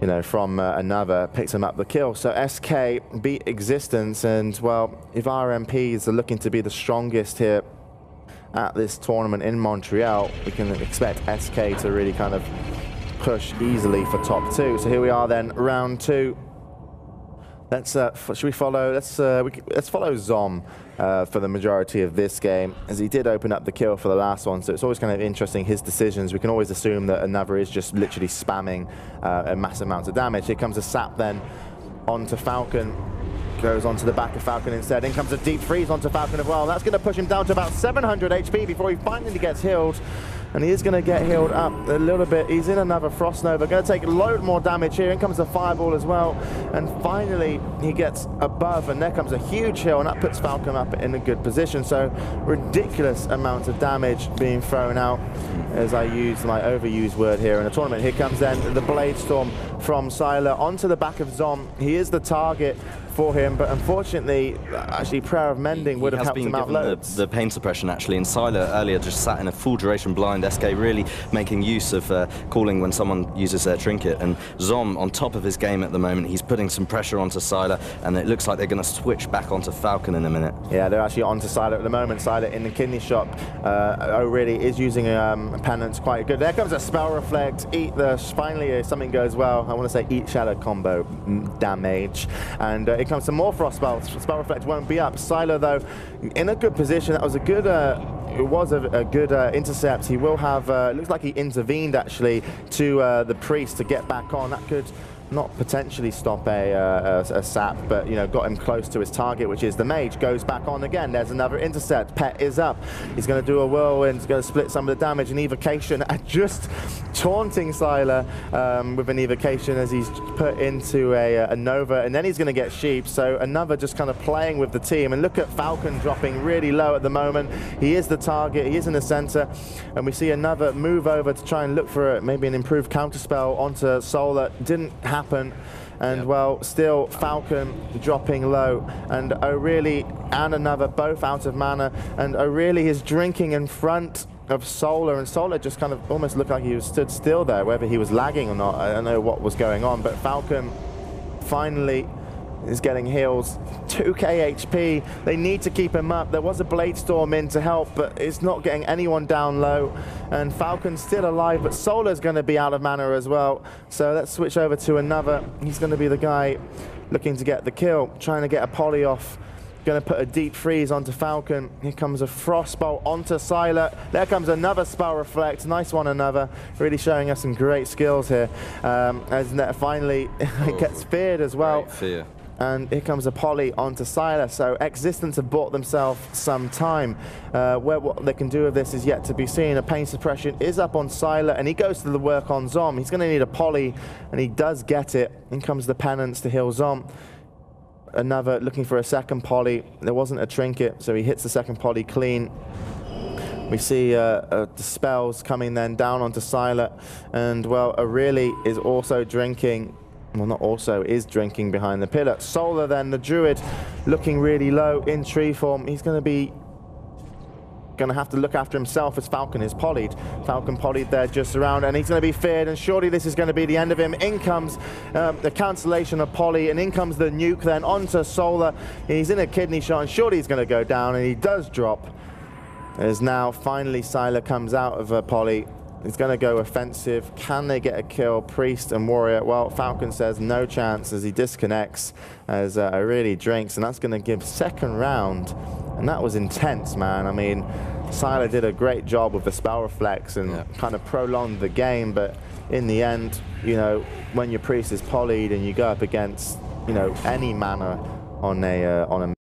you know, from another, picks him up the kill. So SK beat Existence, and well, if RMPs are looking to be the strongest here at this tournament in Montreal, we can expect SK to really kind of push easily for top 2. So here we are then, round 2. Let's should we follow? Let's follow Zom for the majority of this game, as he did open up the kill for the last one. So it's always kind of interesting, his decisions. We can always assume that another is just literally spamming a massive amount of damage. Here comes a sap then onto Falcon. Goes onto the back of Falcon instead. In comes a deep freeze onto Falcon as well. That's going to push him down to about 700 HP before he finally gets healed. And he is going to get healed up a little bit. He's in another Frost Nova. Going to take a load more damage here. In comes the Fireball as well. And finally, he gets above, and there comes a huge heal, and that puts Falcon up in a good position. So ridiculous amounts of damage being thrown out, as I use my overused word here in the tournament. Here comes then the Blade Storm from Sylar onto the back of Zom. He is the target for him, but unfortunately, actually, Prayer of Mending would have helped him out loads. The pain suppression, actually, and Sylar earlier just sat in a full duration blind. SK really making use of calling when someone uses their trinket, and Zom on top of his game at the moment. He's putting some pressure onto Sylar, and it looks like they're going to switch back onto Falcon in a minute. Yeah, they're actually onto Sylar at the moment. Sylar in the kidney shop. Really is using penance quite good. There comes a Spell Reflect. Eat the, finally something goes well. I want to say Eat Shadow combo damage, and it comes some more Frost Spells. Spell Reflect won't be up. Sylar, though, in a good position. That was a good, it was a good intercept. He will have, looks like he intervened, actually, to the Priest to get back on. That could not potentially stop a sap, but, you know, got him close to his target, which is the Mage. Goes back on again. There's another intercept. Pet is up. He's going to do a Whirlwind. He's going to split some of the damage. An Evocation, just taunting Sylar with an Evocation as he's put into a Nova, and then he's going to get Sheep. So another just kind of playing with the team. And look at Falcon dropping really low at the moment. He is the target. He is in the center, and we see another move over to try and look for maybe an improved counterspell onto Solar. Didn't happen, and well, still Falcon dropping low, and O'Reilly and another both out of mana, and O'Reilly is drinking in front of Solar, and Solar just kind of almost looked like he was stood still there, whether he was lagging or not. I don't know what was going on, but Falcon finally is getting heals. 2k HP. They need to keep him up. There was a Blade Storm in to help, but it's not getting anyone down low. And Falcon's still alive, but Solar's going to be out of mana as well. So let's switch over to another. He's going to be the guy looking to get the kill, trying to get a poly off. Going to put a deep freeze onto Falcon. Here comes a Frostbolt onto Sylar. There comes another Spell Reflect. Nice one, another. Really showing us some great skills here. As finally it gets feared as well. Great fear. And here comes a poly onto Sylar. So Existence have bought themselves some time. What they can do with this is yet to be seen. A pain suppression is up on Sylar, and he goes to the work on Zom. He's going to need a poly, and he does get it. In comes the penance to heal Zom. Another looking for a second poly. There wasn't a trinket, so he hits the second poly clean. We see the spells coming then down onto Sylar, and well, O'Reilly is also drinking. Well, not also, is drinking behind the pillar. Solar then, the Druid, looking really low in tree form. He's going to have to look after himself as Falcon is polyed. Falcon polyed there just around, and he's going to be feared, and surely this is going to be the end of him. In comes the cancellation of poly, and in comes the nuke then onto Solar. He's in a kidney shot, and surely he's going to go down, and he does drop. As now finally Sylar comes out of a poly. He's going to go offensive. Can they get a kill? Priest and Warrior. Well, Falcon says no chance as he disconnects, as O'Reilly drinks, and that's going to give second round. And that was intense, man. I mean, Sylar did a great job with the Spell Reflex and kind of prolonged the game, but in the end, you know, when your Priest is polyed and you go up against, you know, any mana on a